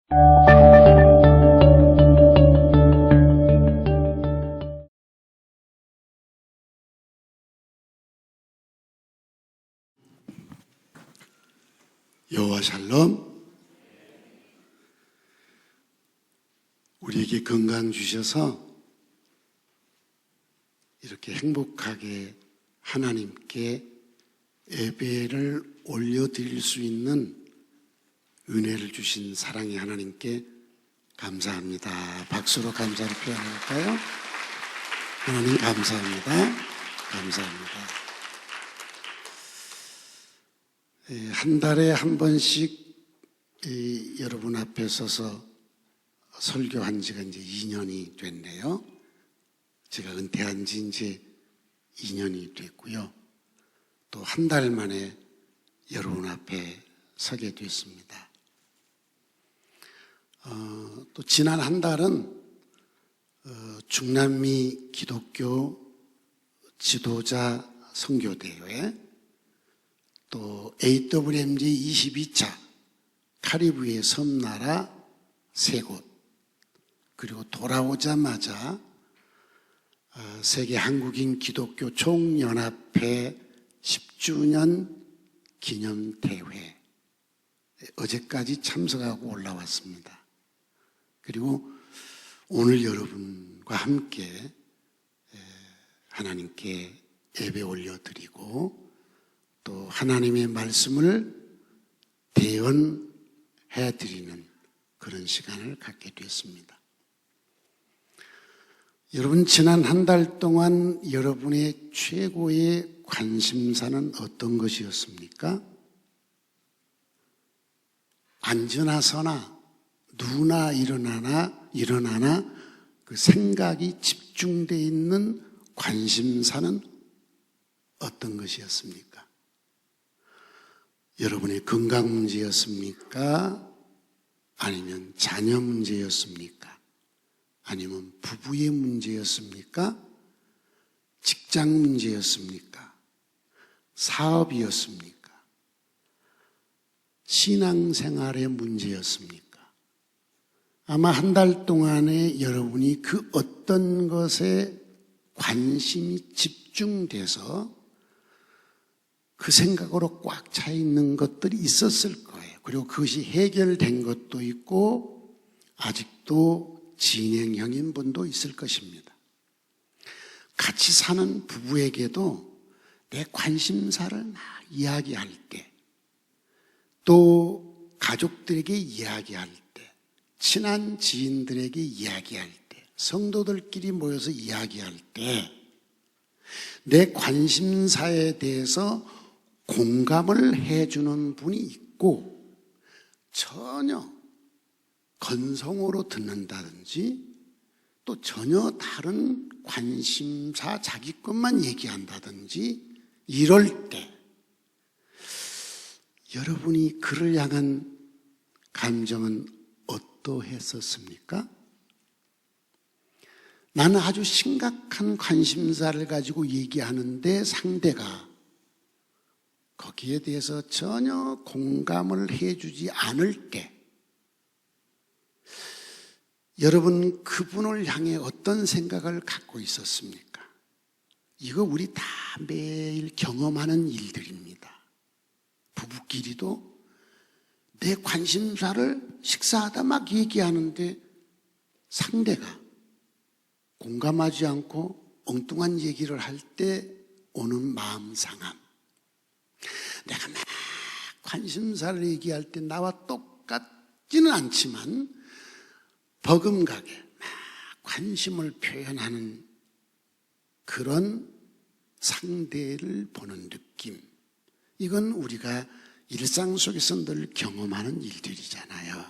여호와 샬롬. 우리에게 건강 주셔서 이렇게 행복하게 하나님께 예배를 올려드릴 수 있는 은혜를 주신 사랑의 하나님께 감사합니다. 박수로 감사를 표현할까요? 하나님 감사합니다. 감사합니다. 한 달에 한 번씩 여러분 앞에 서서 설교한 지가 이제 2년이 됐네요. 제가 은퇴한 지 이제 2년이 됐고요. 또 한 달 만에 여러분 앞에 서게 됐습니다. 또 지난 한 달은 중남미 기독교 지도자 선교대회, 또 AWMG 22차 카리브해 섬나라 3곳, 그리고 돌아오자마자 세계 한국인 기독교 총연합회 10주년 기념대회 어제까지 참석하고 올라왔습니다. 그리고 오늘 여러분과 함께 하나님께 예배 올려드리고 또 하나님의 말씀을 대언해드리는 그런 시간을 갖게 됐습니다. 여러분, 지난 한 달 동안 여러분의 최고의 관심사는 어떤 것이었습니까? 앉으나 서나 누나 일어나나 그 생각이 집중되어 있는 관심사는 어떤 것이었습니까? 여러분의 건강 문제였습니까? 아니면 자녀 문제였습니까? 아니면 부부의 문제였습니까? 직장 문제였습니까? 사업이었습니까? 신앙생활의 문제였습니까? 아마 한 달 동안에 여러분이 그 어떤 것에 관심이 집중돼서 그 생각으로 꽉 차 있는 것들이 있었을 거예요. 그리고 그것이 해결된 것도 있고 아직도 진행형인 분도 있을 것입니다. 같이 사는 부부에게도 내 관심사를 막 이야기할 때, 또 가족들에게 이야기할 때, 친한 지인들에게 이야기할 때, 성도들끼리 모여서 이야기할 때 내 관심사에 대해서 공감을 해주는 분이 있고 전혀 건성으로 듣는다든지 또 전혀 다른 관심사 자기 것만 얘기한다든지 이럴 때 여러분이 그를 향한 감정은 어떠했었습니까? 나는 아주 심각한 관심사를 가지고 얘기하는데 상대가 거기에 대해서 전혀 공감을 해주지 않을 때 여러분 그분을 향해 어떤 생각을 갖고 있었습니까? 이거 우리 다 매일 경험하는 일들입니다. 부부끼리도 내 관심사를 식사하다 막 얘기하는데 상대가 공감하지 않고 엉뚱한 얘기를 할 때 오는 마음 상함. 내가 막 관심사를 얘기할 때 나와 똑같지는 않지만 버금가게 막 관심을 표현하는 그런 상대를 보는 느낌. 이건 우리가 일상 속에서 늘 경험하는 일들이잖아요.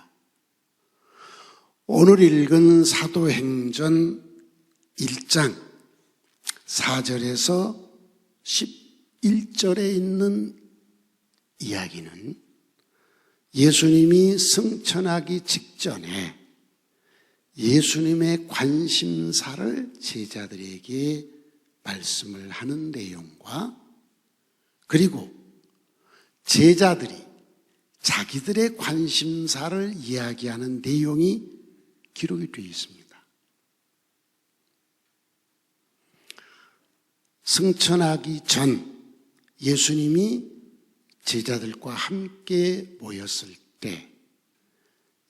오늘 읽은 사도행전 1장 4절에서 11절에 있는 이야기는 예수님이 승천하기 직전에 예수님의 관심사를 제자들에게 말씀을 하는 내용과 그리고 제자들이 자기들의 관심사를 이야기하는 내용이 기록이 되어 있습니다. 승천하기 전 예수님이 제자들과 함께 모였을 때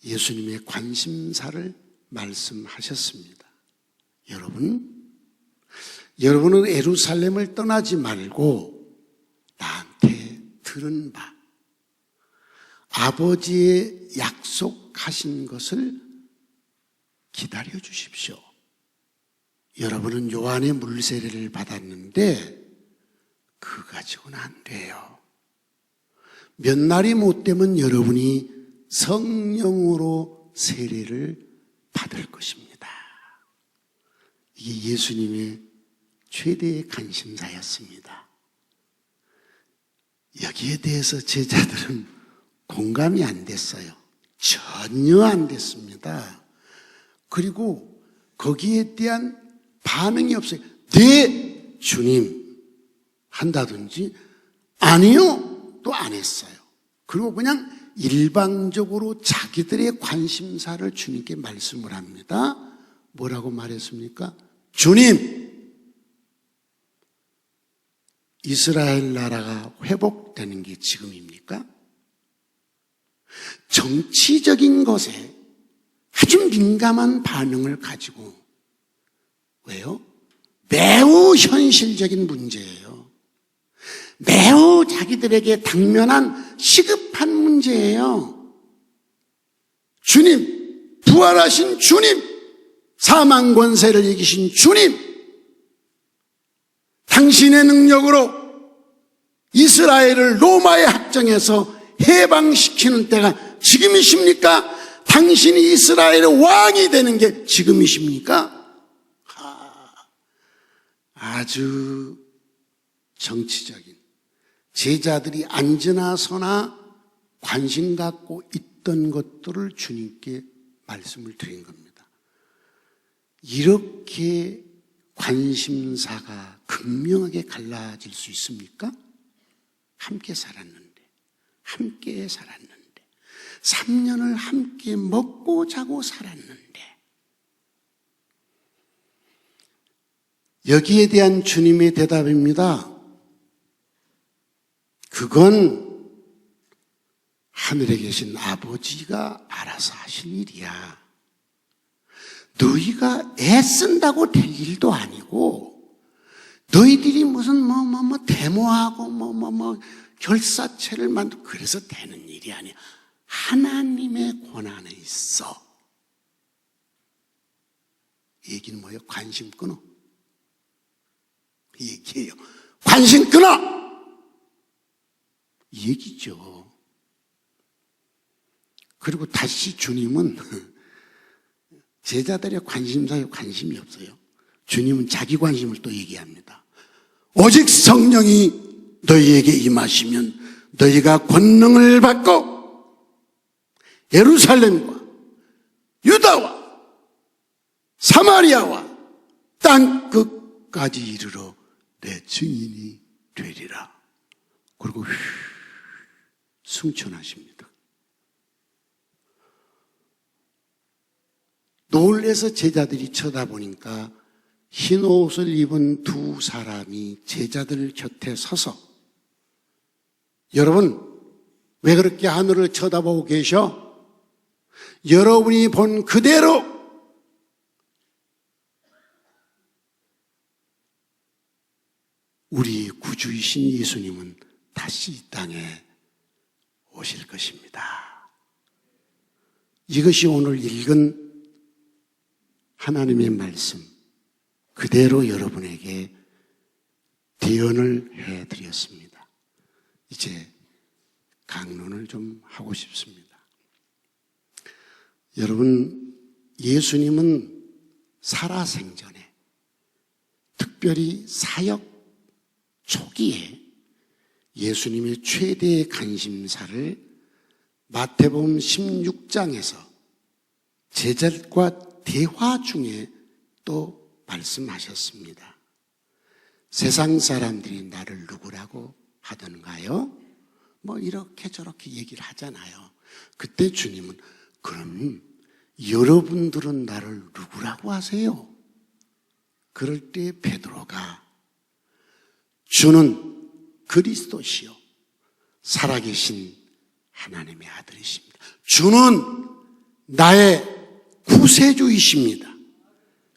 예수님의 관심사를 말씀하셨습니다. 여러분은 예루살렘을 떠나지 말고 나한테 들은 바 아버지의 약속하신 것을 기다려 주십시오. 여러분은 요한의 물세례를 받았는데 그거 가지고는 안 돼요. 몇 날이 못 되면 여러분이 성령으로 세례를 받을 것입니다. 이게 예수님의 최대의 관심사였습니다. 여기에 대해서 제자들은 공감이 안 됐어요. 전혀 안 됐습니다. 그리고 거기에 대한 반응이 없어요. 네, 주님 한다든지 아니요, 또 안 했어요. 그리고 그냥 일방적으로 자기들의 관심사를 주님께 말씀을 합니다. 뭐라고 말했습니까? 주님, 이스라엘 나라가 회복되는 게 지금입니까? 정치적인 것에 아주 민감한 반응을 가지고, 왜요? 매우 현실적인 문제예요. 매우 자기들에게 당면한 시급한 문제예요. 주님, 부활하신 주님, 사망 권세를 이기신 주님, 당신의 능력으로 이스라엘을 로마의 학정에서 해방시키는 때가 지금이십니까? 당신이 이스라엘의 왕이 되는 게 지금이십니까? 아주 정치적인, 제자들이 앉으나 서나 관심 갖고 있던 것들을 주님께 말씀을 드린 겁니다. 이렇게 관심사가 극명하게 갈라질 수 있습니까? 함께 살았는데 3년을 함께 먹고 자고 살았는데, 여기에 대한 주님의 대답입니다. 그건 하늘에 계신 아버지가 알아서 하실 일이야. 너희가 애쓴다고 될 일도 아니고, 너희들이 무슨 데모하고 결사체를 만들고 그래서 되는 일이 아니야. 하나님의 권한에 있어. 이 얘기는 뭐예요? 관심 끊어. 이 얘기예요. 관심 끊어! 이 얘기죠. 그리고 다시 주님은 제자들의 관심사에 관심이 없어요. 주님은 자기 관심을 또 얘기합니다. 오직 성령이 너희에게 임하시면 너희가 권능을 받고 예루살렘과 유다와 사마리아와 땅 끝까지 이르러 내 증인이 되리라. 그리고 승천하십니다. 놀라서 제자들이 쳐다보니까 흰 옷을 입은 두 사람이 제자들 곁에 서서, 여러분 왜 그렇게 하늘을 쳐다보고 계셔? 여러분이 본 그대로 우리 구주이신 예수님은 다시 이 땅에 오실 것입니다. 이것이 오늘 읽은 하나님의 말씀 그대로 여러분에게 대언을 해드렸습니다. 이제 강론을 좀 하고 싶습니다. 여러분, 예수님은 살아생전에, 특별히 사역 초기에 예수님의 최대의 관심사를 마태복음 16장에서 제자들과 대화 중에 또 말씀하셨습니다. 세상 사람들이 나를 누구라고 하던가요? 뭐 이렇게 저렇게 얘기를 하잖아요. 그때 주님은 그럼 여러분들은 나를 누구라고 하세요? 그럴 때 베드로가 주는 그리스도시요 살아계신 하나님의 아들이십니다. 주는 나의 구세주이십니다.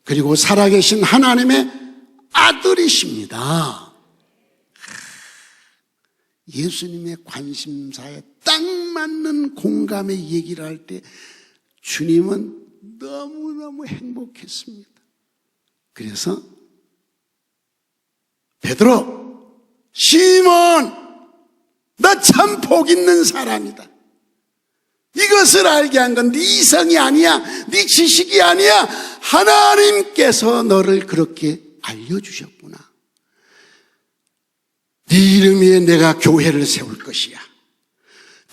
그리고 살아계신 하나님의 아들이십니다. 예수님의 관심사에 딱 맞는 공감의 얘기를 할 때 주님은 너무너무 행복했습니다. 그래서 베드로, 시몬, 너 참 복 있는 사람이다. 이것을 알게 한 건 네 이성이 아니야, 네 지식이 아니야. 하나님께서 너를 그렇게 알려주셨구나. 네 이름 위에 내가 교회를 세울 것이야.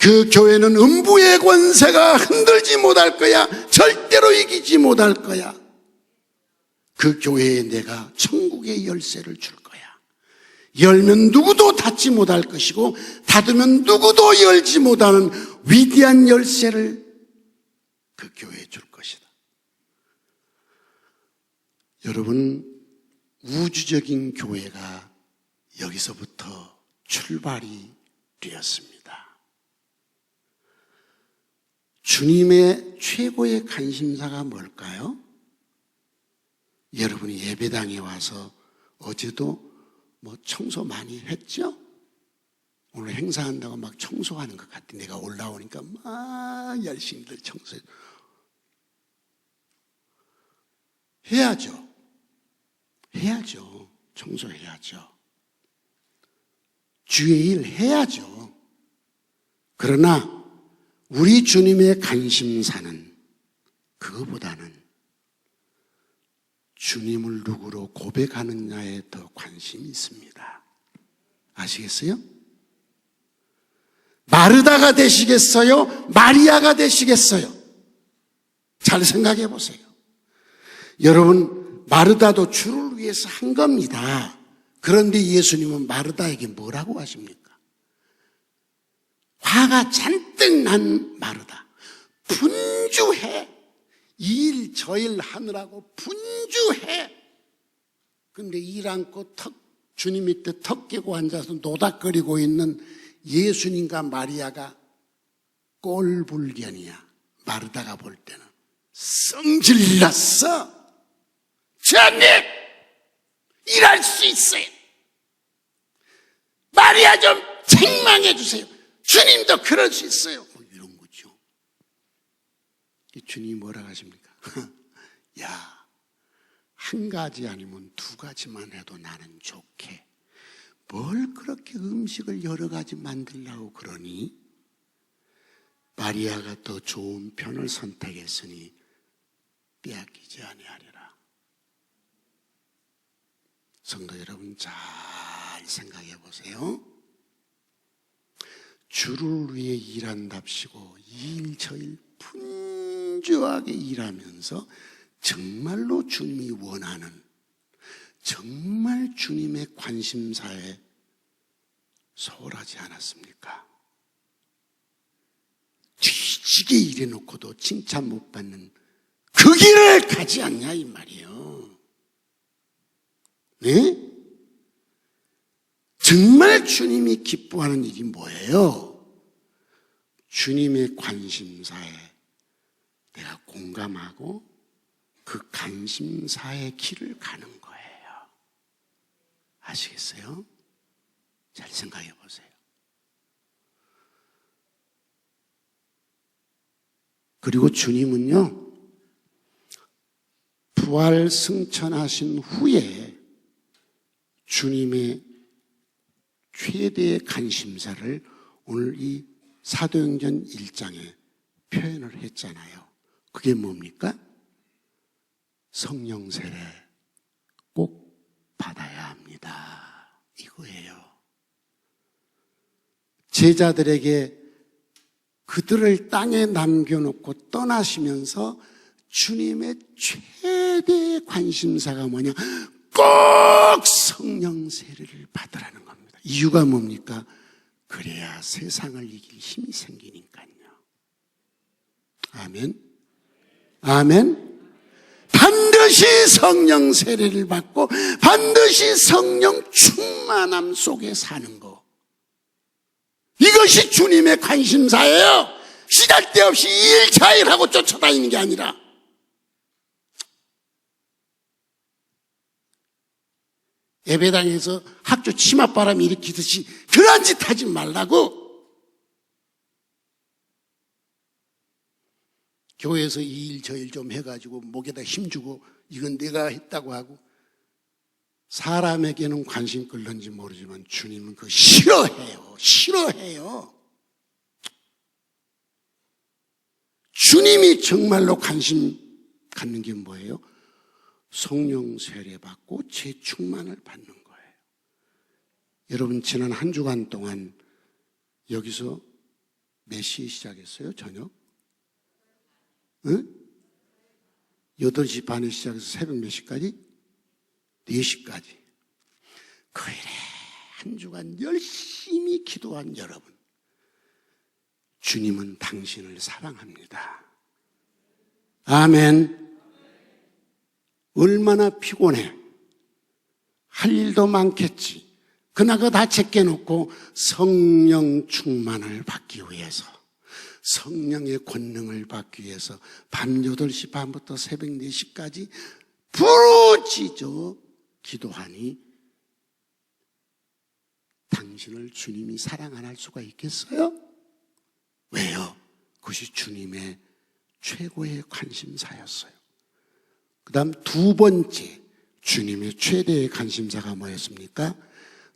그 교회는 음부의 권세가 흔들지 못할 거야. 절대로 이기지 못할 거야. 그 교회에 내가 천국의 열쇠를 줄 거야. 열면 누구도 닫지 못할 것이고 닫으면 누구도 열지 못하는 위대한 열쇠를 그 교회에 줄 것이다. 여러분, 우주적인 교회가 여기서부터 출발이 되었습니다. 주님의 최고의 관심사가 뭘까요? 여러분이 예배당에 와서 어제도 뭐 청소 많이 했죠? 오늘 행사한다고 막 청소하는 것 같아. 내가 올라오니까 막 열심히들 청소해. 해야죠. 해야죠. 청소해야죠. 주의 일 해야죠. 그러나 우리 주님의 관심사는 그거보다는 주님을 누구로 고백하느냐에 더 관심이 있습니다. 아시겠어요? 마르다가 되시겠어요? 마리아가 되시겠어요? 잘 생각해 보세요. 여러분, 마르다도 주를 위해서 한 겁니다. 그런데 예수님은 마르다에게 뭐라고 하십니까? 화가 잔뜩 난 마르다. 분주해. 이 일 저 일 하느라고 분주해. 근데 일 않고 주님 밑에 턱 끼고 앉아서 노닥거리고 있는 예수님과 마리아가 꼴불견이야. 마르다가 볼 때는 성질났어. 주님, 일할 수 있어요. 마리아 좀 책망해 주세요. 주님도 그럴 수 있어요. 이런 거죠. 주님이 뭐라 하십니까? 야, 한 가지 아니면 두 가지만 해도 나는 좋게. 뭘 그렇게 음식을 여러 가지 만들려고 그러니? 마리아가 더 좋은 편을 선택했으니 빼앗기지 아니하리라. 성도 여러분, 잘 생각해 보세요. 주를 위해 일한답시고 일저일 분주하게 일하면서 정말로 주님이 원하는, 정말 주님의 관심사에 소홀하지 않았습니까? 뒤지게 일해놓고도 칭찬 못 받는 그 길을 가지 않냐 이 말이에요. 네? 정말 주님이 기뻐하는 일이 뭐예요? 주님의 관심사에 내가 공감하고 그 관심사의 길을 가는 거예요. 아시겠어요? 잘 생각해 보세요. 그리고 주님은요, 부활 승천하신 후에 주님의 최대의 관심사를 오늘 이 사도행전 1장에 표현을 했잖아요. 그게 뭡니까? 성령 세례 꼭 받아야 합니다. 이거예요. 제자들에게 그들을 땅에 남겨놓고 떠나시면서 주님의 최대의 관심사가 뭐냐? 꼭 성령 세례를 받으라는 겁니다. 이유가 뭡니까? 그래야 세상을 이길 힘이 생기니까요. 아멘. 아멘. 반드시 성령 세례를 받고 반드시 성령 충만함 속에 사는 거. 이것이 주님의 관심사예요. 시달데없이 2일, 4일 하고 쫓아다니는 게 아니라. 예배당에서 학교 치맛바람 일으키듯이 그런 짓 하지 말라고. 교회에서 이 일 저 일 좀 해가지고 목에다 힘주고 이건 내가 했다고 하고, 사람에게는 관심 끌는지 모르지만 주님은 그거 싫어해요. 싫어해요. 주님이 정말로 관심 갖는 게 뭐예요? 성령 세례 받고 재충만을 받는 거예요. 여러분, 지난 한 주간 동안 여기서 몇 시에 시작했어요? 저녁? 응? 8시 반에 시작해서 새벽 몇 시까지? 4시까지. 그 일에 한 주간 열심히 기도한 여러분, 주님은 당신을 사랑합니다. 아멘. 얼마나 피곤해. 할 일도 많겠지. 그러나 그거 다 제껴놓고 성령 충만을 받기 위해서, 성령의 권능을 받기 위해서 밤 8시 반부터 새벽 4시까지 부르짖어 기도하니 당신을 주님이 사랑 안 할 수가 있겠어요? 왜요? 그것이 주님의 최고의 관심사였어요. 그 다음 두 번째 주님의 최대의 관심사가 뭐였습니까?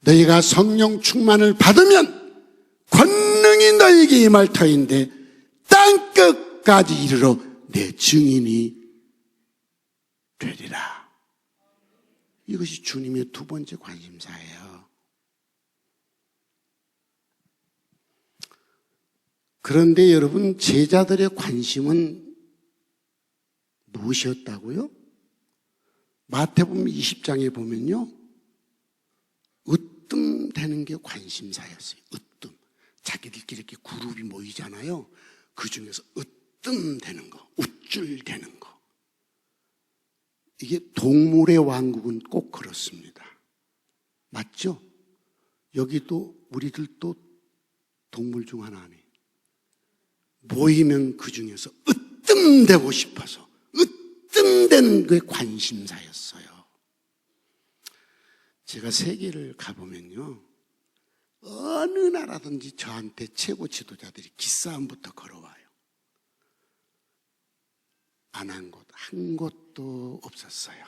너희가 성령 충만을 받으면 권능이 너희에게 임할 터인데 땅끝까지 이르러 내 증인이 되리라. 이것이 주님의 두 번째 관심사예요. 그런데 여러분, 제자들의 관심은 무엇이었다고요? 마태복음 20장에 보면요, 으뜸 되는 게 관심사였어요. 으뜸. 자기들끼리 이렇게 그룹이 모이잖아요. 그 중에서 으뜸 되는 거, 우쭐 되는 거. 이게 동물의 왕국은 꼭 그렇습니다. 맞죠? 여기도 우리들도 동물 중 하나 아니에요. 모이면 그 중에서 으뜸되고 싶어서 으뜸되는 게 관심사였어요. 제가 세계를 가보면요, 어느 나라든지 저한테 최고 지도자들이 기싸움부터 걸어와요. 안 한 곳, 한 곳도 없었어요.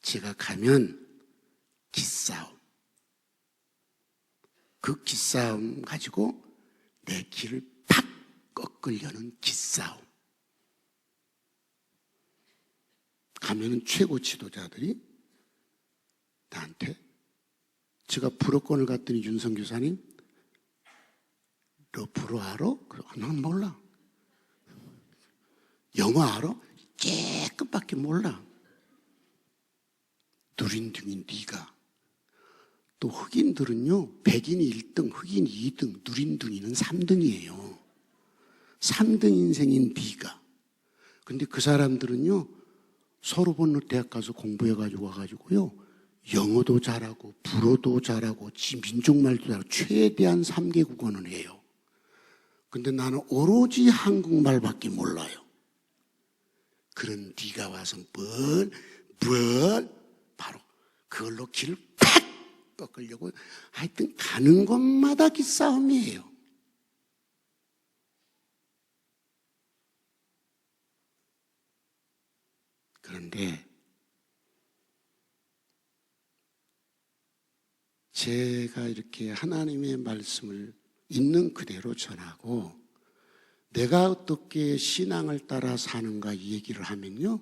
제가 가면 기싸움. 그 기싸움 가지고 내 길을 팍 꺾으려는 기싸움. 가면은 최고 지도자들이 나한테, 제가 불어권을 갔더니 윤성 교사님, 너 불어 알아? 난 몰라. 영어 알아? 깨끗밖에 몰라. 누린둥이 네가. 또 흑인들은요, 백인이 1등, 흑인이 2등, 누린둥이는 3등이에요. 3등 인생인 네가. 근데 그 사람들은요, 서로 본느 대학 가서 공부해가지고 와가지고요, 영어도 잘하고 불어도 잘하고 지 민족말도 잘하고 최대한 3개 국어는 해요. 근데 나는 오로지 한국말밖에 몰라요. 그런 네가 와서 바로 그걸로 길을 팍 꺾으려고, 하여튼 가는 곳마다 기싸움이에요. 그런데 제가 이렇게 하나님의 말씀을 있는 그대로 전하고 내가 어떻게 신앙을 따라 사는가 이 얘기를 하면요,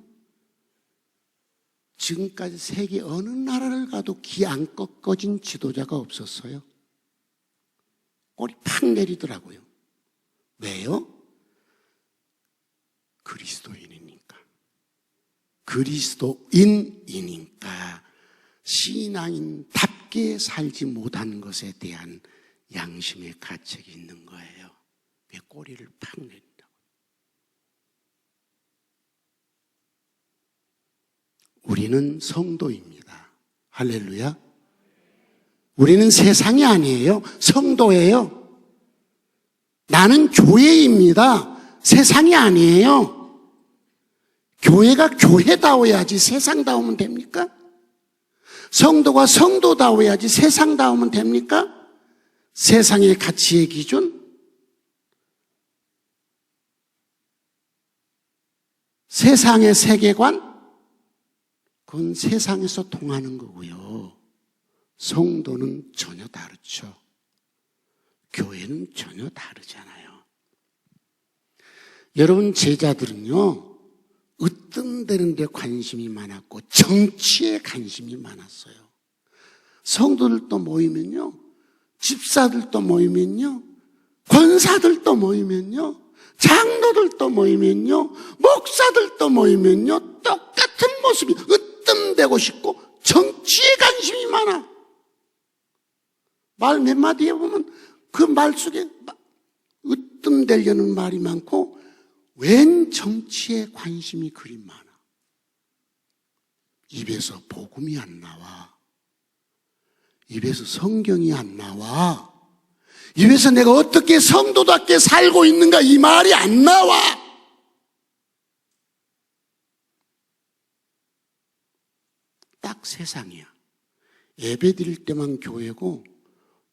지금까지 세계 어느 나라를 가도 기 안 꺾어진 지도자가 없었어요. 꼬리 팍 내리더라고요. 왜요? 그리스도인이니까. 그리스도인이니까 신앙인답게 살지 못한 것에 대한 양심의 가책이 있는 거예요. 왜 꼬리를 팍 내린다고. 우리는 성도입니다. 할렐루야. 우리는 세상이 아니에요. 성도예요. 나는 교회입니다. 세상이 아니에요. 교회가 교회다워야지 세상다우면 됩니까? 성도가 성도다워야지 세상다우면 됩니까? 세상의 가치의 기준? 세상의 세계관? 그건 세상에서 통하는 거고요. 성도는 전혀 다르죠. 교회는 전혀 다르잖아요. 여러분 제자들은요, 으뜸되는 데 관심이 많았고 정치에 관심이 많았어요. 성도들도 모이면요, 집사들도 모이면요, 권사들도 모이면요, 장로들도 모이면요, 목사들도 모이면요, 똑같은 모습이 으뜸되고 싶고 정치에 관심이 많아. 말 몇 마디에 보면 그 말 속에 으뜸되려는 말이 많고 웬 정치에 관심이 그리 많아. 입에서 복음이 안 나와. 입에서 성경이 안 나와. 입에서 내가 어떻게 성도답게 살고 있는가 이 말이 안 나와. 딱 세상이야. 예배 드릴 때만 교회고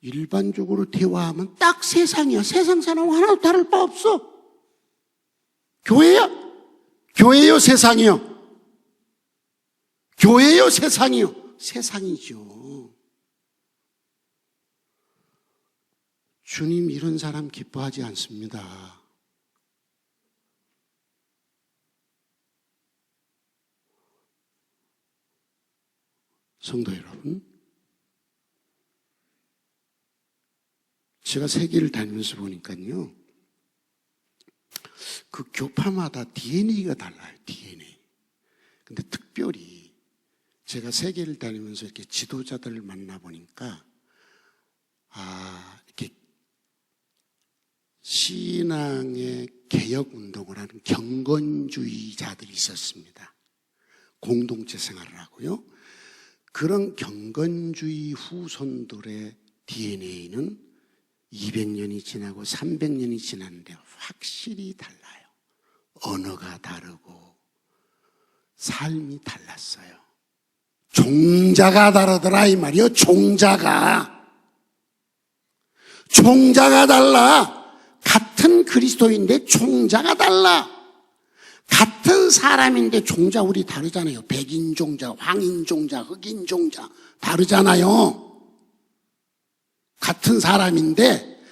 일반적으로 대화하면 딱 세상이야. 세상 사람 하나도 다를 바 없어. 교회야? 교회요, 세상이요? 교회요, 세상이요? 세상이죠. 주님 이런 사람 기뻐하지 않습니다. 성도 여러분, 제가 세계를 다니면서 보니까요, 그 교파마다 DNA가 달라요. DNA. 근데 특별히 제가 세계를 다니면서 이렇게 지도자들을 만나보니까 이렇게 신앙의 개혁운동을 하는 경건주의자들이 있었습니다. 공동체 생활을 하고요. 그런 경건주의 후손들의 DNA는 200년이 지나고 300년이 지났는데 확실히 달라요. 언어가 다르고 삶이 달랐어요. 종자가 다르더라 이 말이요. 종자가 달라. 같은 그리스도인데 종자가 달라. 같은 사람인데 종자 우리 다르잖아요. 백인 종자, 황인 종자, 흑인 종자 다르잖아요. 같은 사람인데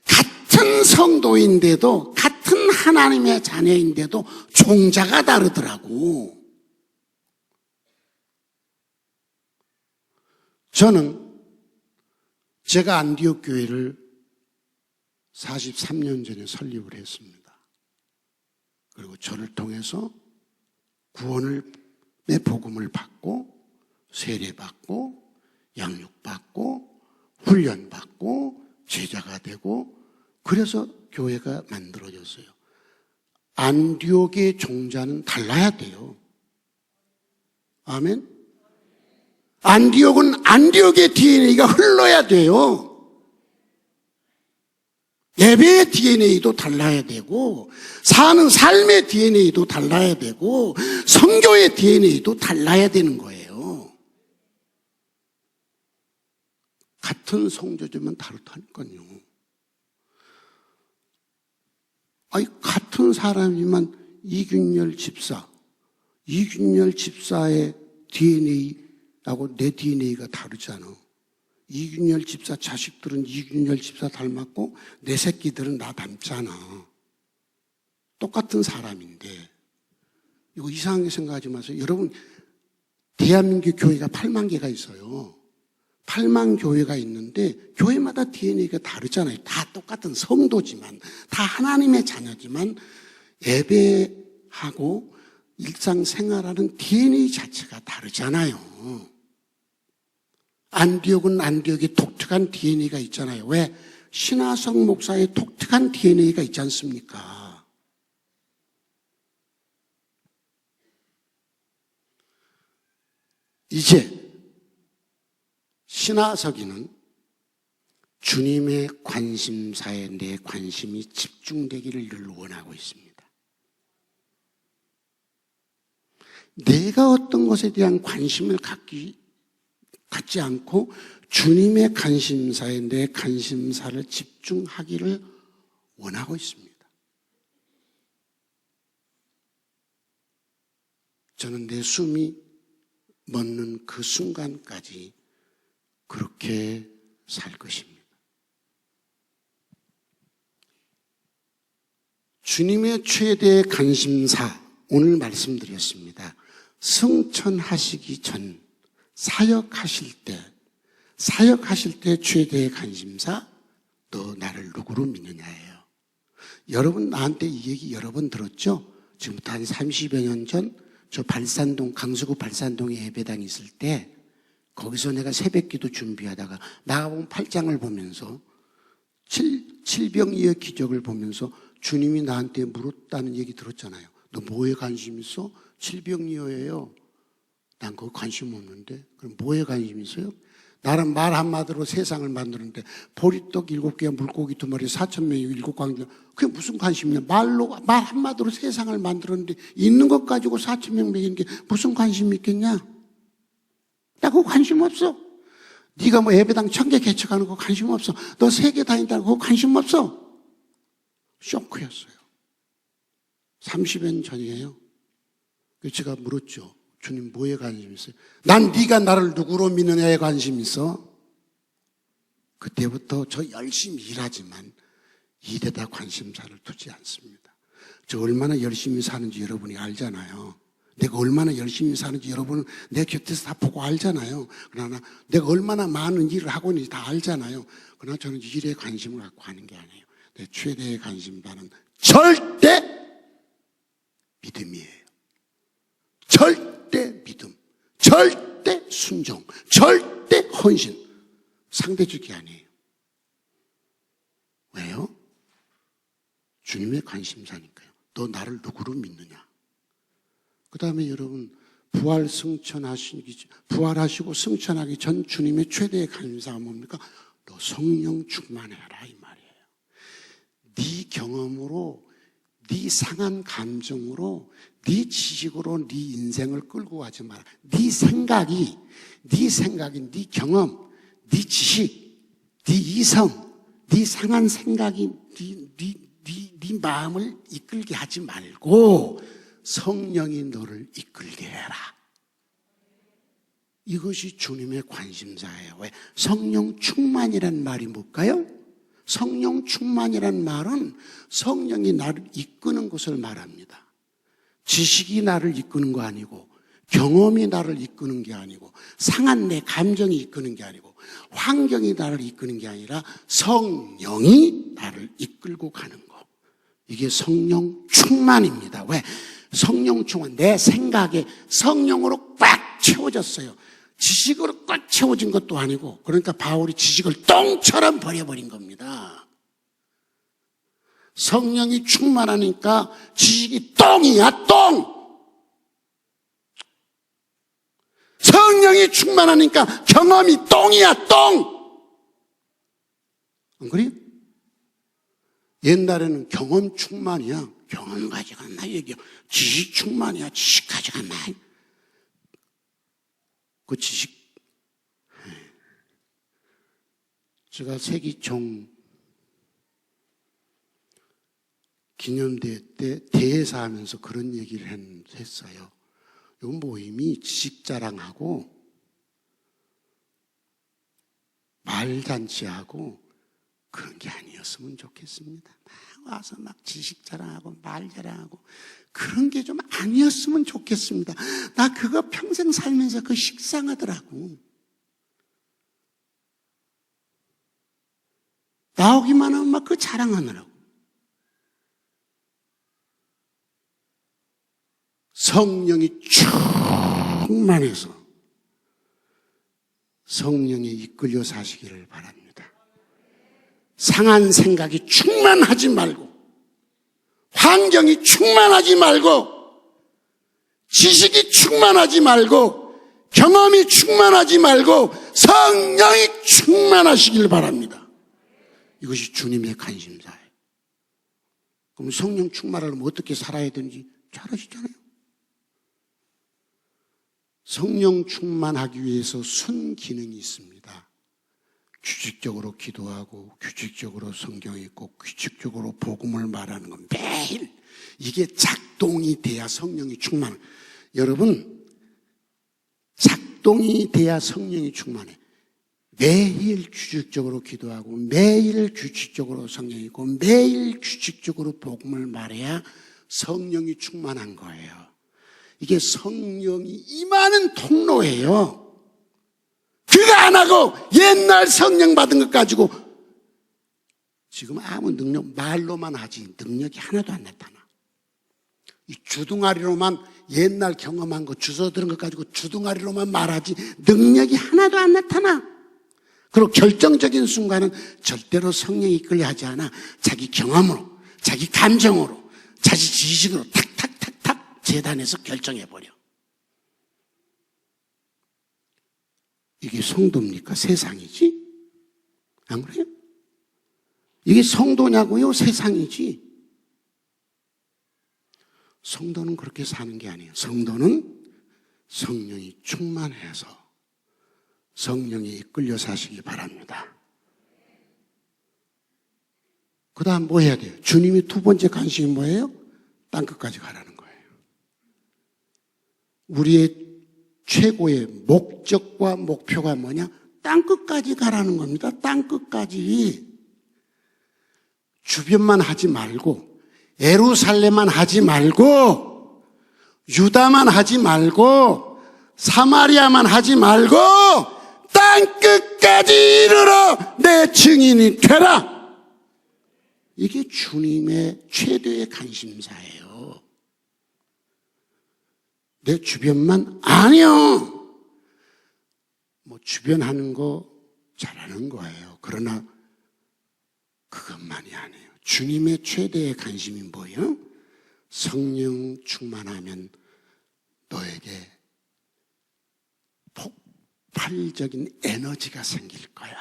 같은 성도인데도 같은 하나님의 자녀인데도 종자가 다르더라고. 저는 제가 안디옥 교회를 43년 전에 설립을 했습니다. 그리고 저를 통해서 구원의 복음을 받고 세례받고 양육받고 훈련받고 제자가 되고 그래서 교회가 만들어졌어요. 안디옥의 종자는 달라야 돼요. 아멘. 안디옥은 안디옥의 DNA가 흘러야 돼요. 예배의 DNA도 달라야 되고 사는 삶의 DNA도 달라야 되고 선교의 DNA도 달라야 되는 거예요. 같은 성조지만 다르다니까요. 같은 사람이면 이균열 집사의 DNA하고 내 DNA가 다르잖아. 이균열 집사 자식들은 이균열 집사 닮았고 내 새끼들은 나 닮잖아. 똑같은 사람인데 이거 이상하게 생각하지 마세요. 여러분, 대한민국 교회가 8만 개가 있어요. 8만 교회가 있는데 교회마다 DNA가 다르잖아요. 다 똑같은 성도지만 다 하나님의 자녀지만 예배하고 일상생활하는 DNA 자체가 다르잖아요. 안디옥은 안디옥의 독특한 DNA가 있잖아요. 왜? 신화성 목사의 독특한 DNA가 있지 않습니까? 이제 신화석이는 주님의 관심사에 내 관심이 집중되기를 늘 원하고 있습니다. 내가 어떤 것에 대한 관심을 갖지 않고 주님의 관심사에 내 관심사를 집중하기를 원하고 있습니다. 저는 내 숨이 멎는 그 순간까지 그렇게 살 것입니다. 주님의 최대 관심사, 오늘 말씀드렸습니다. 승천하시기 전 사역하실 때 최대의 관심사, 너 나를 누구로 믿느냐예요. 여러분 나한테 이 얘기 여러 번 들었죠? 지금부터 한 30여 년 전 저 발산동, 강서구 발산동에 예배당 있을 때 거기서 내가 새벽기도 준비하다가 나가본 8장을 보면서 칠병이의 기적을 보면서 주님이 나한테 물었다는 얘기 들었잖아요. 너 뭐에 관심 있어? 칠병이어예요. 난 그거 관심 없는데. 그럼 뭐에 관심 있어요? 나는 말 한마디로 세상을 만드는데 보리떡 7개와 물고기 2마리 4,000명이 7광장, 그게 무슨 관심이냐? 말 한마디로 세상을 만들었는데 있는 것 가지고 4,000명 먹이는 게 무슨 관심이 있겠냐? 나 그거 관심 없어. 네가 뭐 예배당 1000개 개척하는 거 관심 없어. 너 세계 다닌다는 거 관심 없어. 쇼크였어요. 30여 년 전이에요. 그래서 제가 물었죠. 주님 뭐에 관심 있어요? 난 네가 나를 누구로 믿느냐에 관심 있어. 그때부터 저 열심히 일하지만 일에다 관심사를 두지 않습니다. 저 얼마나 열심히 사는지 여러분이 알잖아요. 내가 얼마나 열심히 사는지 여러분은 내 곁에서 다 보고 알잖아요. 그러나 내가 얼마나 많은 일을 하고 있는지 다 알잖아요. 그러나 저는 일에 관심을 갖고 하는 게 아니에요. 내 최대의 관심사는 절대 믿음이에요. 절대 믿음, 절대 순종, 절대 헌신. 상대적이 아니에요. 왜요? 주님의 관심사니까요. 너 나를 누구로 믿느냐? 그 다음에 여러분, 부활하시고 승천하기 전 주님의 최대의 관심사가 뭡니까? 너 성령 충만해라, 이 말이에요. 네 경험으로, 네 상한 감정으로, 네 지식으로 네 인생을 끌고 가지 마라. 네 생각이, 네 경험, 네 지식, 네 이성, 네 상한 생각이 네 마음을 이끌게 하지 말고 성령이 너를 이끌게 해라. 이것이 주님의 관심사예요. 왜? 성령 충만이란 말이 뭘까요? 성령 충만이란 말은 성령이 나를 이끄는 것을 말합니다. 지식이 나를 이끄는 거 아니고, 경험이 나를 이끄는 게 아니고, 상한 내 감정이 이끄는 게 아니고, 환경이 나를 이끄는 게 아니라 성령이 나를 이끌고 가는 거. 이게 성령 충만입니다. 왜? 성령 충만, 내 생각에 성령으로 꽉 채워졌어요. 지식으로 꽉 채워진 것도 아니고, 그러니까 바울이 지식을 똥처럼 버려버린 겁니다. 성령이 충만하니까 지식이 똥이야, 똥! 성령이 충만하니까 경험이 똥이야, 똥! 안 그래요? 옛날에는 경험 충만이야. 경험 가지고 나 얘기야. 지식 충만이야. 지식 가지고 나. 그 지식. 제가 세기총 기념대 때 대회사하면서 그런 얘기를 했어요. 이 모임이 지식 자랑하고 말잔치하고 그런 게 아니었으면 좋겠습니다. 막 와서 막 지식 자랑하고 말 자랑하고 그런 게 좀 아니었으면 좋겠습니다. 나 그거 평생 살면서 그거 식상하더라고. 나오기만 하면 막 그거 자랑하느라고. 성령이 충만해서 성령에 이끌려 사시기를 바랍니다. 상한 생각이 충만하지 말고, 환경이 충만하지 말고, 지식이 충만하지 말고, 경험이 충만하지 말고 성령이 충만하시길 바랍니다. 이것이 주님의 관심사예요. 그럼 성령 충만하려면 어떻게 살아야 되는지 잘 아시잖아요. 성령 충만하기 위해서 순기능이 있습니다. 규칙적으로 기도하고, 규칙적으로 성경 읽고, 규칙적으로 복음을 말하는 건 매일 이게 작동이 돼야 성령이 충만해. 여러분, 작동이 돼야 성령이 충만해. 매일 규칙적으로 기도하고, 매일 규칙적으로 성경 읽고, 매일 규칙적으로 복음을 말해야 성령이 충만한 거예요. 이게 성령이 임하는 통로예요. 그거 안 하고 옛날 성령 받은 것 가지고 지금 아무 능력, 말로만 하지 능력이 하나도 안 나타나. 이 주둥아리로만 옛날 경험한 거, 주워 들은 것 가지고 주둥아리로만 말하지 능력이 하나도 안 나타나. 그리고 결정적인 순간은 절대로 성령이 이끌려 하지 않아. 자기 경험으로, 자기 감정으로, 자기 지식으로 탁탁탁탁 재단에서 결정해버려. 이게 성도입니까? 세상이지? 안 그래요? 이게 성도냐고요? 세상이지? 성도는 그렇게 사는 게 아니에요. 성도는 성령이 충만해서 성령이 이끌려 사시기 바랍니다. 그 다음 뭐 해야 돼요? 주님이 두 번째 관심이 뭐예요? 땅끝까지 가라는 거예요. 우리의 최고의 목적과 목표가 뭐냐? 땅끝까지 가라는 겁니다. 땅끝까지. 주변만 하지 말고, 예루살렘만 하지 말고, 유다만 하지 말고, 사마리아만 하지 말고, 땅끝까지 이르러 내 증인이 되라. 이게 주님의 최대의 관심사예요. 내 주변만 아니요. 뭐 주변 하는 거 잘하는 거예요. 그러나 그것만이 아니에요. 주님의 최대의 관심이 뭐예요? 성령 충만하면 너에게 폭발적인 에너지가 생길 거야.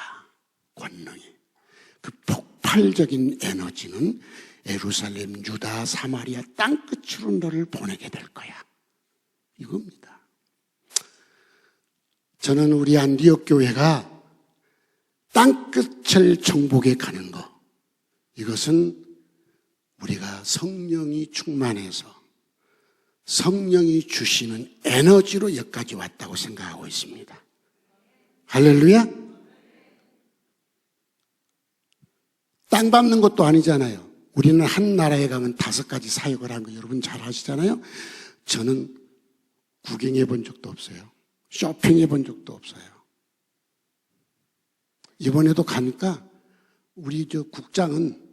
권능이. 그 폭발적인 에너지는 예루살렘, 유다, 사마리아 땅끝으로 너를 보내게 될 거야. 이겁니다. 저는 우리 안디옥 교회가 땅끝을 정복해 가는 것, 이것은 우리가 성령이 충만해서 성령이 주시는 에너지로 여기까지 왔다고 생각하고 있습니다. 할렐루야. 땅 밟는 것도 아니잖아요. 우리는 한 나라에 가면 5가지 사역을 한 거 여러분 잘 아시잖아요. 저는 구경해 본 적도 없어요. 쇼핑해 본 적도 없어요. 이번에도 가니까 우리 국장은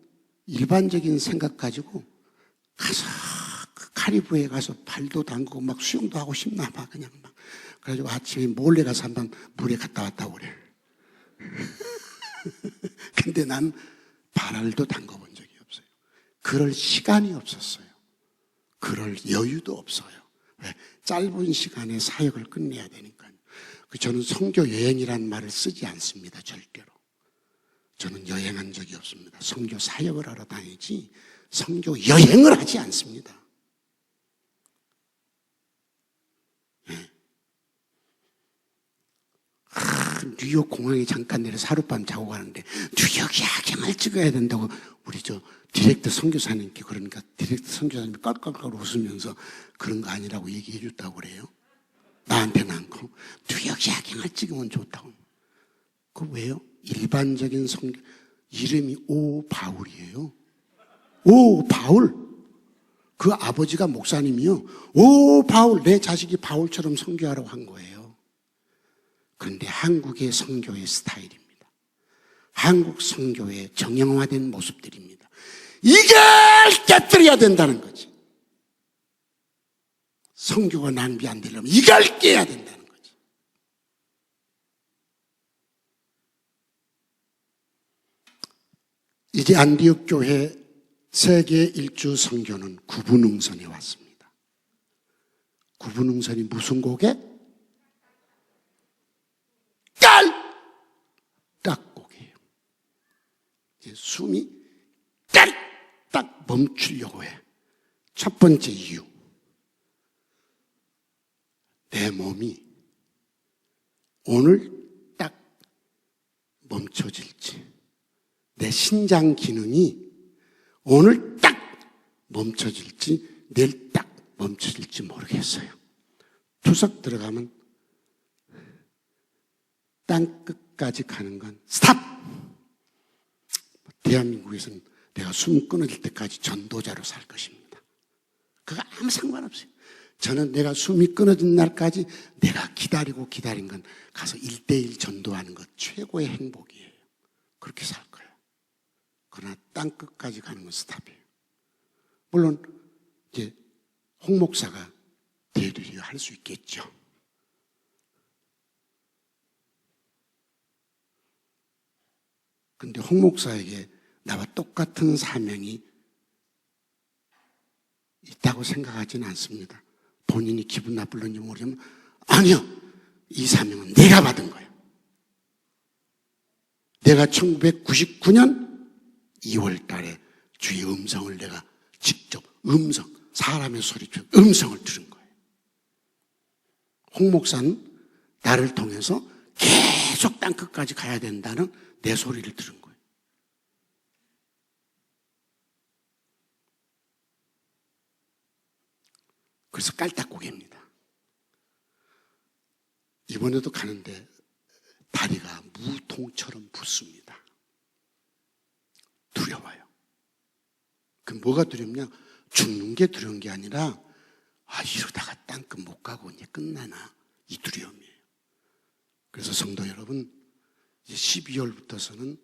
일반적인 생각 가지고 가서 그 카리브에 가서 발도 담그고 막 수영도 하고 싶나 봐. 그냥 막. 그래가지고 아침에 몰래 가서 한번 물에 갔다 왔다고 그래. 근데 난 발알도 담궈본 적이 없어요. 그럴 시간이 없었어요. 그럴 여유도 없어요. 왜? 짧은 시간에 사역을 끝내야 되니까요. 저는 선교 여행이라는 말을 쓰지 않습니다. 절대로. 저는 여행한 적이 없습니다. 선교 사역을 하러 다니지 선교 여행을 하지 않습니다. 네. 뉴욕 공항에 잠깐 내려서 하룻밤 자고 가는데 뉴욕 야경을 찍어야 된다고 우리 디렉터 선교사님께, 그러니까 디렉터 선교사님이 깔깔깔 웃으면서 그런 거 아니라고 얘기해 줬다고 그래요. 나한테는 않고 뉴욕 야경을 찍으면 좋다고. 그거 왜요? 일반적인 선교 이름이 오바울이에요. 오바울. 그 아버지가 목사님이요. 오바울, 내 자식이 바울처럼 선교하라고 한 거예요. 그런데 한국의 선교의 스타일입니다. 한국 선교의 정형화된 모습들입니다. 이걸 깨뜨려야 된다는 거지. 선교가 낭비 안 되려면 이걸 깨야 된다는 거지. 이제 안디옥 교회 세계 일주 선교는 구분응선에 왔습니다. 구분응선이 무슨 고개? 깔딱고개예요. 이제 숨이 깔딱 멈추려고 해. 첫 번째 이유. 내 몸이 오늘 딱 멈춰질지, 내 신장 기능이 오늘 딱 멈춰질지, 내일 딱 멈춰질지 모르겠어요. 투석 들어가면 땅 끝까지 가는 건 스탑! 대한민국에서는 내가 숨 끊어질 때까지 전도자로 살 것입니다. 그거 아무 상관없어요. 저는 내가 숨이 끊어진 날까지 내가 기다리고 기다린 건 가서 1:1 전도하는 것 최고의 행복이에요. 그렇게 살 거예요. 그러나 땅 끝까지 가는 건 스탑이에요. 물론 이제 홍 목사가 대리를 할 수 있겠죠. 근데 홍 목사에게 나와 똑같은 사명이 있다고 생각하지는 않습니다. 본인이 기분 나쁠런지 모르지만 아니요, 이 사명은 내가 받은 거예요. 내가 1999년 2월 달에 주의 음성을 내가 직접 사람의 소리죠. 음성을 들은 거예요. 홍 목사는 나를 통해서 계속 땅끝까지 가야 된다는 내 소리를 들은 거예요. 그래서 깔딱고개입니다. 이번에도 가는데 다리가 무통처럼 붓습니다. 두려워요. 그 뭐가 두렵냐? 죽는 게 두려운 게 아니라 이러다가 땅끝 못 가고 이제 끝나나, 이 두려움이에요. 그래서 성도 여러분, 이제 12월부터서는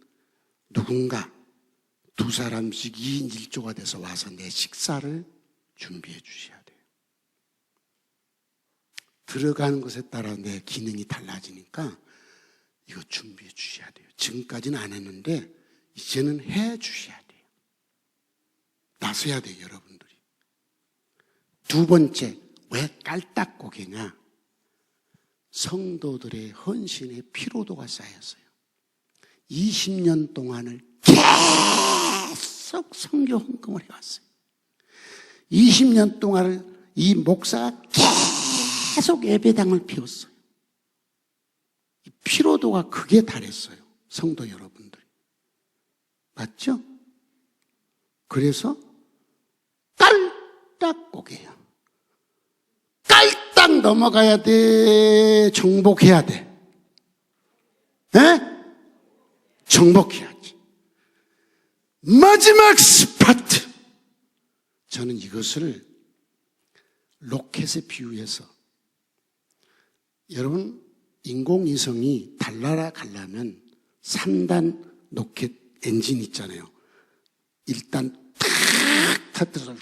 누군가 2사람씩 2인 1조가 돼서 와서 내 식사를 준비해 주셔야 돼요. 들어가는 것에 따라 내 기능이 달라지니까 이거 준비해 주셔야 돼요. 지금까지는 안 했는데 이제는 해 주셔야 돼요. 나서야 돼요, 여러분들이. 두 번째, 왜 깔딱고개냐? 성도들의 헌신의 피로도가 쌓였어요. 20년 동안을 계속 선교 헌금을 해왔어요. 20년 동안을 이 목사가 계속 예배당을 피웠어요. 이 피로도가 극에 달했어요. 성도 여러분들. 맞죠? 그래서 깔딱고개야. 깔딱 넘어가야 돼. 정복해야 돼. 에? 정복해야지. 마지막 스파트. 저는 이것을 로켓에 비유해서, 여러분 인공위성이 달 날아가려면 3단 로켓 엔진 있잖아요. 일단 탁 터뜨려서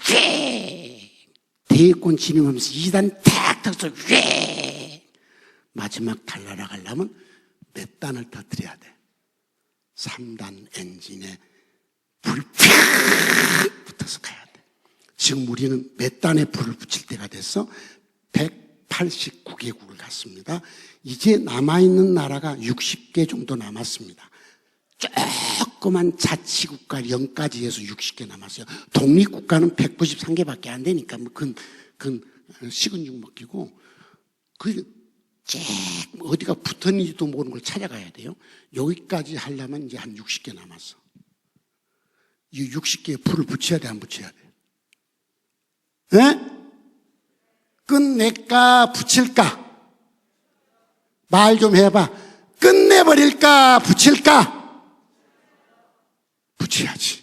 대기권 진입하면서 2단 탁 터뜨려서 마지막 달 날아가려면 몇 단을 터뜨려야 돼? 3단 엔진에 불이 팍 붙어서 가야 돼. 지금 우리는 몇 단에 불을 붙일 때가 됐어? 189개국을 갔습니다. 이제 남아있는 나라가 60개 정도 남았습니다. 조그만 자치국가 0까지 해서 60개 남았어요. 독립국가는 193개밖에 안 되니까 그건 식은 죽 먹기고, 어디가 붙었는지도 모르는 걸 찾아가야 돼요. 여기까지 하려면 이제 한 60개 남았어. 이 60개에 불을 붙여야 돼, 안 붙여야 돼? 네? 끝낼까 붙일까? 말 좀 해봐. 끝내버릴까 붙일까? 붙여야지.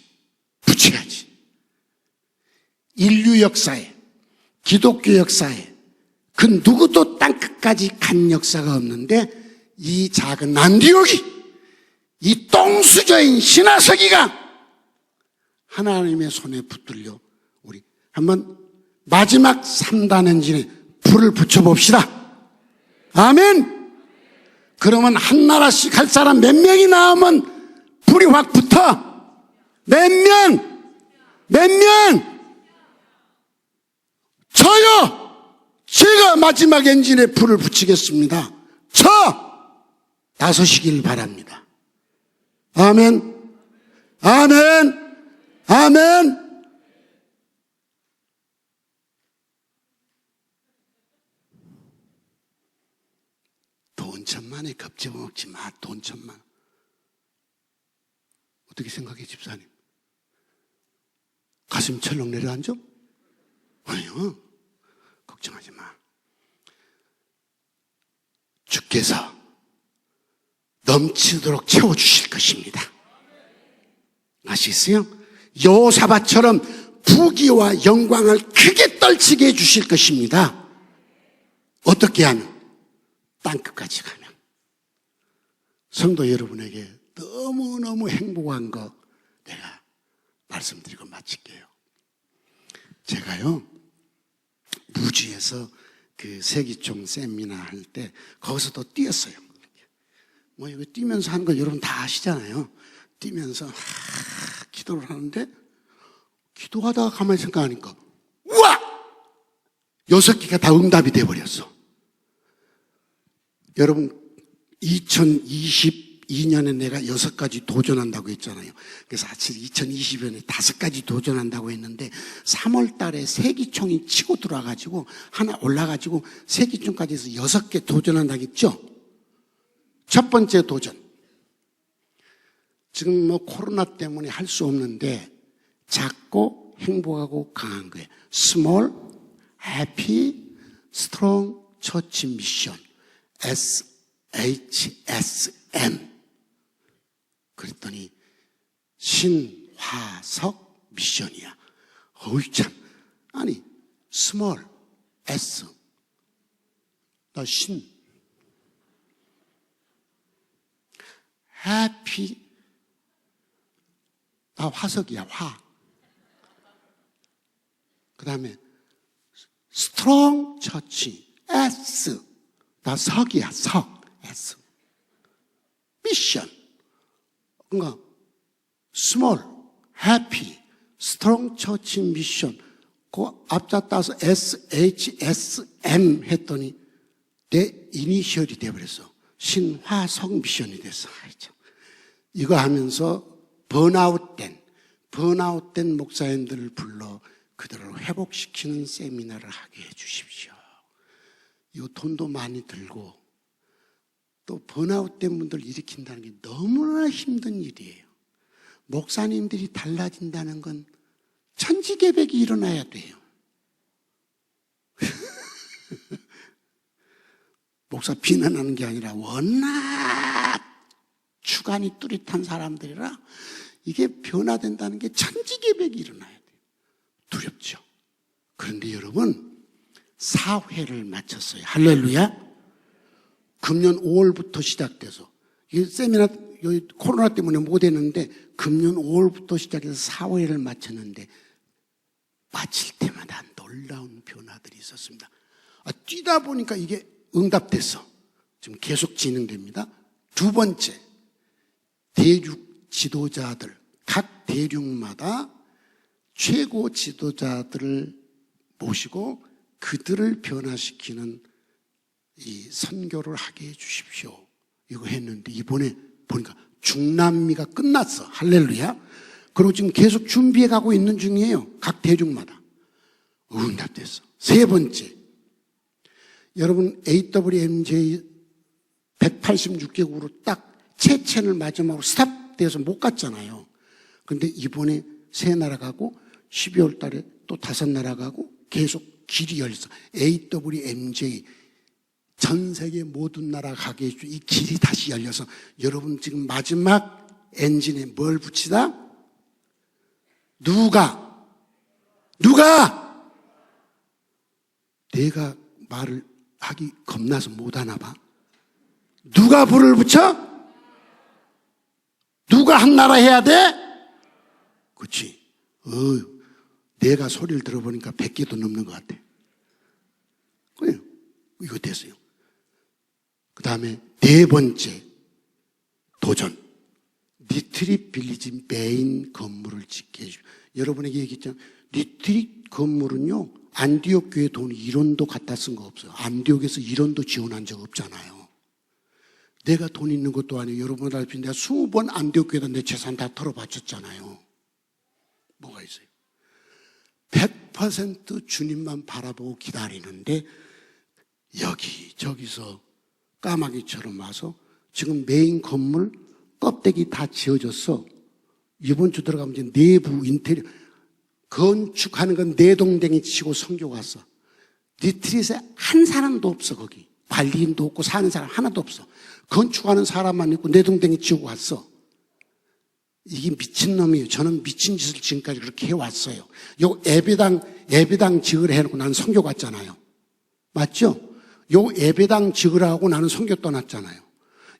인류 역사에, 기독교 역사에 그 누구도 땅끝까지 간 역사가 없는데, 이 작은 안디옥이, 이 똥수저인 신하서기가 하나님의 손에 붙들려 우리 한번 마지막 3단 엔진에 불을 붙여봅시다. 아멘. 그러면 한 나라씩 할 사람 몇 명이 나오면 불이 확 붙어. 몇 명? 몇 명? 저요! 제가 마지막 엔진에 불을 붙이겠습니다. 저! 나서시길 바랍니다. 아멘. 아멘. 아멘. 돈 천만에 겁집어먹지 마. 돈 천만. 어떻게 생각해, 집사님? 가슴 철렁 내려앉아? 아니요. 걱정하지 마. 주께서 넘치도록 채워주실 것입니다. 아시겠어요? 여호사밧처럼 부귀와 영광을 크게 떨치게 해주실 것입니다. 어떻게 하면? 땅끝까지 가면. 성도 여러분에게 너무너무 행복한 거 내가 말씀드리고 마칠게요. 제가요, 무주에서 그 세기총 세미나 할 때 거기서도 뛰었어요. 뭐 이거 뛰면서 하는 거 여러분 다 아시잖아요. 뛰면서 기도를 하는데 기도하다가 가만히 생각하니까 우와! 6개가 다 응답이 돼버렸어. 여러분 2022년에 내가 6가지 도전한다고 했잖아요. 그래서 사실 2020년에 5가지 도전한다고 했는데 3월 달에 세기총이 치고 들어와가지고 하나 올라가지고 세기총까지 해서 6개 도전한다고 했죠. 첫 번째 도전. 지금 뭐 코로나 때문에 할 수 없는데 작고 행복하고 강한 거예요. Small, Happy, Strong Church Mission. SHSM. 그랬더니 신화석 미션이야. 어이 참. 아니 스몰 S 나 신 해피 나 화석이야. 화. 그 다음에 스트롱 처치 S 나 석이야. 석 S 미션. 그러니까 스몰 해피 스트롱 처치 미션 그 앞자 따서 SHSM 했더니 내 이니셜이 돼버렸어. 신화석 미션이 됐어. 이거 하면서 번아웃된 목사님들을 불러 그들을 회복시키는 세미나를 하게 해주십시오. 이 돈도 많이 들고 또 번아웃된 분들 일으킨다는 게 너무나 힘든 일이에요. 목사님들이 달라진다는 건 천지개벽이 일어나야 돼요. 목사 비난하는 게 아니라 워낙 주관이 뚜렷한 사람들이라 이게 변화된다는 게 천지개벽이 일어나야 돼요. 두렵죠. 그런데 여러분 4회를 마쳤어요. 할렐루야. 금년 5월부터 시작돼서 이 세미나 여기 코로나 때문에 못 했는데 금년 5월부터 시작해서 4회를 마쳤는데 마칠 때마다 놀라운 변화들이 있었습니다. 뛰다 보니까 이게 응답됐어. 지금 계속 진행됩니다. 두 번째, 대륙 지도자들, 각 대륙마다 최고 지도자들을 모시고 그들을 변화시키는 이 선교를 하게 해 주십시오. 이거 했는데 이번에 보니까 중남미가 끝났어. 할렐루야. 그리고 지금 계속 준비해 가고 있는 중이에요. 각 대륙마다. 응답됐어. 세 번째, 여러분 AWMJ 186개국으로 딱 체첸을 마지막으로 스탑돼서 못 갔잖아요. 그런데 이번에 3나라 가고 12월 달에 또 5나라 가고 계속 길이 열렸어. AWMJ 전 세계 모든 나라 가게 해주고 이 길이 다시 열려서 여러분 지금 마지막 엔진에 뭘 붙이다? 누가? 내가 말을 하기 겁나서 못하나 봐. 누가 불을 붙여? 누가 한 나라 해야 돼? 그렇지. 내가 소리를 들어보니까 100개도 넘는 것 같아. 그래요. 이거 됐어요. 그 다음에 네 번째 도전. 리트릿 빌리지 메인 건물을 짓게 해주고, 여러분에게 얘기했잖아요. 리트릿 건물은요, 안디옥 교회 돈 1원도 갖다 쓴 거 없어요. 안디옥에서 1원도 지원한 적 없잖아요. 내가 돈 있는 것도 아니고, 여러분 알다시피 내가 20번 안디옥 교회에다 내 재산 다 털어바쳤잖아요. 뭐가 있어요? 100% 주님만 바라보고 기다리는데, 여기저기서 까마귀처럼 와서 지금 메인 건물 껍데기 다 지어졌어. 이번 주 들어가면 이제 내부 인테리어 건축하는 건 내동댕이 치고 선교 갔어. 리트릿에 한 사람도 없어. 거기 관리인도 없고 사는 사람 하나도 없어. 건축하는 사람만 있고 내동댕이 치고 왔어. 이게 미친놈이에요. 저는 미친 짓을 지금까지 그렇게 해왔어요. 요 예배당 지으려 해놓고 나는 선교 갔잖아요. 맞죠? 요 예배당 지으라고 나는 선교 떠났잖아요.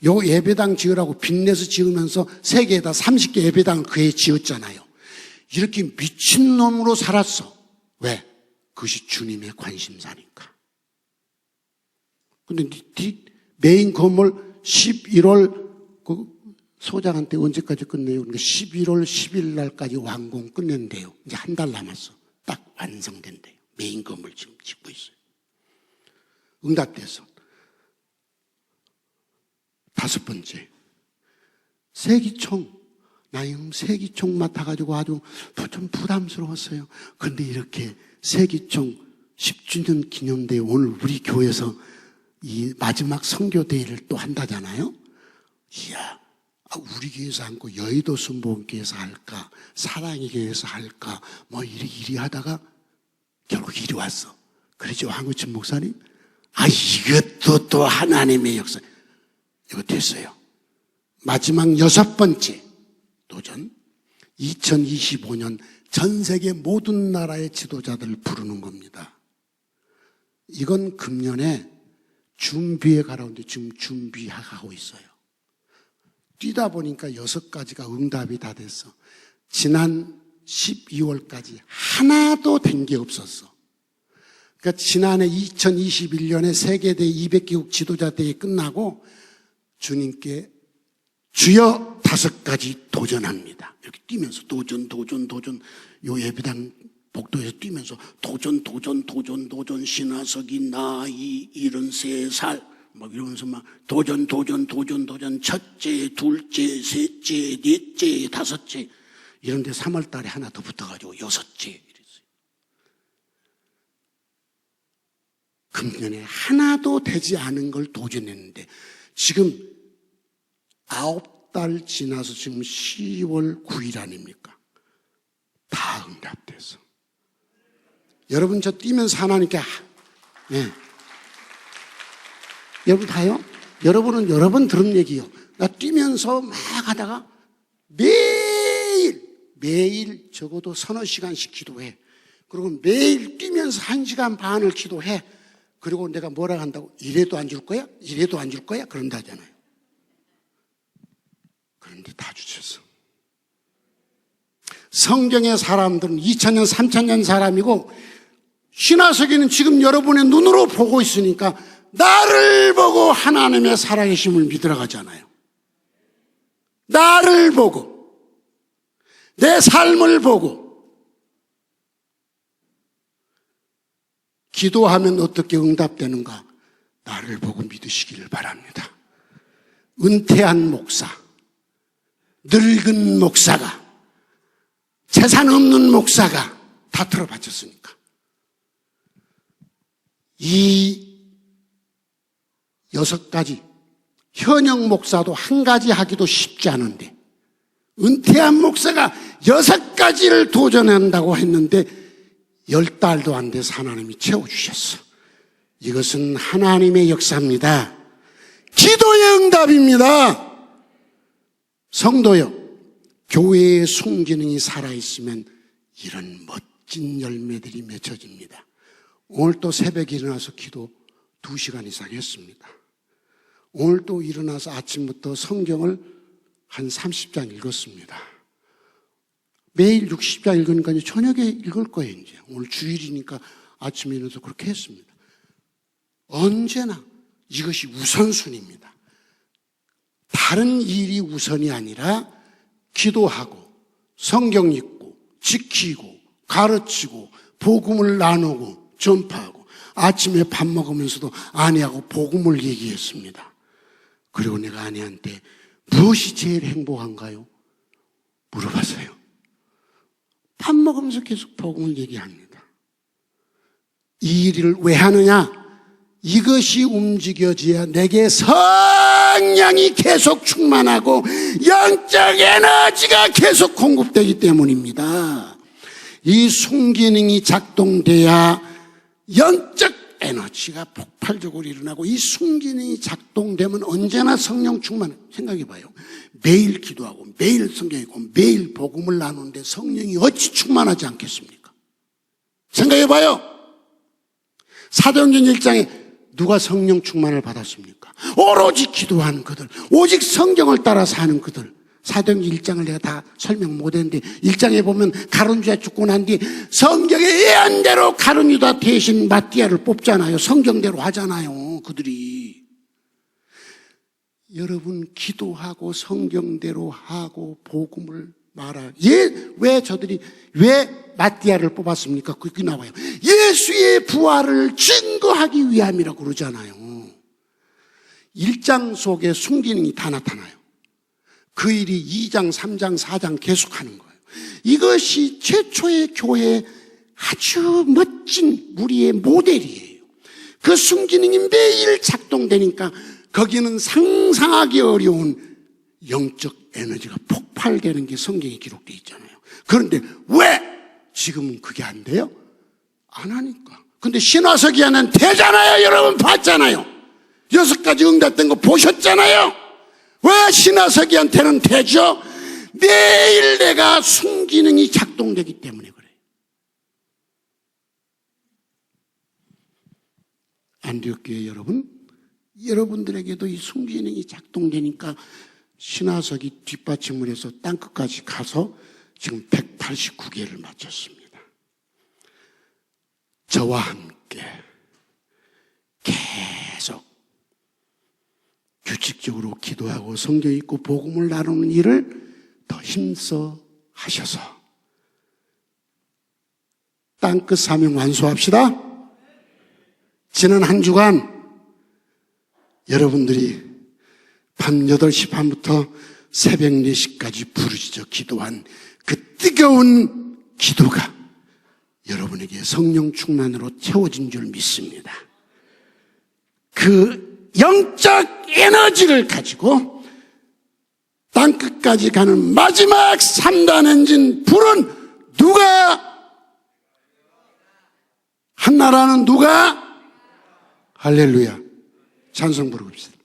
요 예배당 지으라고 빚내서 지으면서 세계에다 30개 예배당을 그 해에 지었잖아요. 이렇게 미친놈으로 살았어. 왜? 그것이 주님의 관심사니까. 근데 메인 건물 11월 그 소장한테 언제까지 끝내요? 그러니까 11월 10일 날까지 완공 끝낸대요. 이제 한 달 남았어. 딱 완성된대요. 메인 건물 지금 짓고 있어요. 응답돼서. 5번째, 세기총. 나 형 세기총 맡아가지고 아주 좀 부담스러웠어요. 그런데 이렇게 세기총 10주년 기념대회 오늘 우리 교회에서 이 마지막 선교대회를 또 한다잖아요. 이야, 우리 교회에서 않고 여의도 순복음교회에서 할까, 사랑의 교회에서 할까, 뭐 이리 하다가 결국 이리 왔어. 그러죠, 황우춘 목사님? 이것도 또 하나님의 역사. 이거 됐어요. 마지막 6번째 도전. 2025년 전 세계 모든 나라의 지도자들을 부르는 겁니다. 이건 금년에 준비해 가라는데 지금 준비하고 있어요. 뛰다 보니까 6가지가 응답이 다 됐어. 지난 12월까지 하나도 된 게 없었어. 그러니까 지난해 2021년에 세계대회 200개국 지도자대회 끝나고 주님께 주여 5가지 도전합니다. 이렇게 뛰면서 도전. 요 예배당 복도에서 뛰면서 도전, 신화석이 나이 73살 막 이러면서 막 도전, 첫째, 둘째, 셋째, 넷째, 5째 이런데 3월 달에 하나 더 붙어가지고 6째 이랬어요. 금년에 하나도 되지 않은 걸 도전했는데 지금 9달 지나서 지금 10월 9일 아닙니까? 다 응답돼서. 여러분 저 뛰면서 하나님께 네. 여러분 다요? 여러분은 여러 번 들은 얘기요. 나 뛰면서 막 하다가 매일 적어도 서너 시간씩 기도해. 그리고 매일 뛰면서 1시간 반을 기도해. 그리고 내가 뭐라 한다고? 이래도 안 줄 거야? 이래도 안 줄 거야? 그런다잖아요. 그런데 다 주셨어. 성경의 사람들은 2000년, 3000년 사람이고 신화석에는 지금 여러분의 눈으로 보고 있으니까 나를 보고 하나님의 살아계심을 믿으러 가잖아요. 나를 보고 내 삶을 보고 기도하면 어떻게 응답되는가? 나를 보고 믿으시기를 바랍니다. 은퇴한 목사, 늙은 목사가, 재산 없는 목사가 다 들어바쳤으니까. 이 6가지, 현역 목사도 1가지 하기도 쉽지 않은데, 은퇴한 목사가 6가지를 도전한다고 했는데, 10달도 안 돼서 하나님이 채워주셨어. 이것은 하나님의 역사입니다. 기도의 응답입니다. 성도여, 교회의 순기능이 살아있으면 이런 멋진 열매들이 맺혀집니다. 오늘 또 새벽에 일어나서 기도 2시간 이상 했습니다. 오늘 또 일어나서 아침부터 성경을 한 30장 읽었습니다. 매일 60장 읽으니까 이제 저녁에 읽을 거예요, 이제. 오늘 주일이니까 아침에 일어나서 그렇게 했습니다. 언제나 이것이 우선순위입니다. 다른 일이 우선이 아니라 기도하고 성경 읽고 지키고 가르치고 복음을 나누고 전파하고 아침에 밥 먹으면서도 아내하고 복음을 얘기했습니다. 그리고 내가 아내한테 무엇이 제일 행복한가요? 물어봤어요. 밥 먹으면서 계속 복음을 얘기합니다. 이 일을 왜 하느냐? 이것이 움직여져야 내게 성령이 계속 충만하고 영적 에너지가 계속 공급되기 때문입니다. 이 순기능이 작동돼야 영적 에너지가 폭발적으로 일어나고, 이 순기능이 작동되면 언제나 성령 충만. 생각해봐요. 매일 기도하고 매일 성경 읽고 매일 복음을 나누는데 성령이 어찌 충만하지 않겠습니까? 생각해봐요. 사도행전 1장에 누가 성령 충만을 받았습니까? 오로지 기도하는 그들, 오직 성경을 따라 사는 그들. 사도행전 1장을 내가 다 설명 못했는데 1장에 보면 가룟 유다 죽고 난 뒤 성경의 예언대로 가룟 유다 대신 마띠아를 뽑잖아요. 성경대로 하잖아요. 그들이. 여러분, 기도하고 성경대로 하고 복음을 말하고, 왜 마띠아를 뽑았습니까? 그게 나와요. 예수의 부활을 증거하기 위함이라고 그러잖아요. 1장 속에 순기능이 다 나타나요. 그 일이 2장, 3장, 4장 계속하는 거예요. 이것이 최초의 교회의 아주 멋진 우리의 모델이에요. 그 순기능이 매일 작동되니까 거기는 상상하기 어려운 영적 에너지가 폭발되는 게 성경에 기록되어 있잖아요. 그런데 왜 지금은 그게 안 돼요? 안 하니까. 근데 신화서기에는 되잖아요. 여러분 봤잖아요. 6가지 응답된 거 보셨잖아요. 왜 신화서기한테는 되죠? 매일 내가 순기능이 작동되기 때문에 그래요. 안디옥 교회 여러분, 여러분들에게도 이 순기능이 작동되니까 신화서기 뒷받침을 해서 땅끝까지 가서 지금 189개를 마쳤습니다. 저와 함께 계속 규칙적으로 기도하고 성경 읽고 복음을 나누는 일을 더 힘써 하셔서 땅끝 사명 완수합시다. 지난 한 주간 여러분들이 밤 8시 반부터 새벽 4시까지 부르짖어 기도한 그 뜨거운 기도가 여러분에게 성령 충만으로 채워진 줄 믿습니다. 그 영적 에너지를 가지고 땅끝까지 가는 마지막 3단 엔진 불은 누가? 한나라는 누가? 할렐루야. 찬송 부르고 있습니다.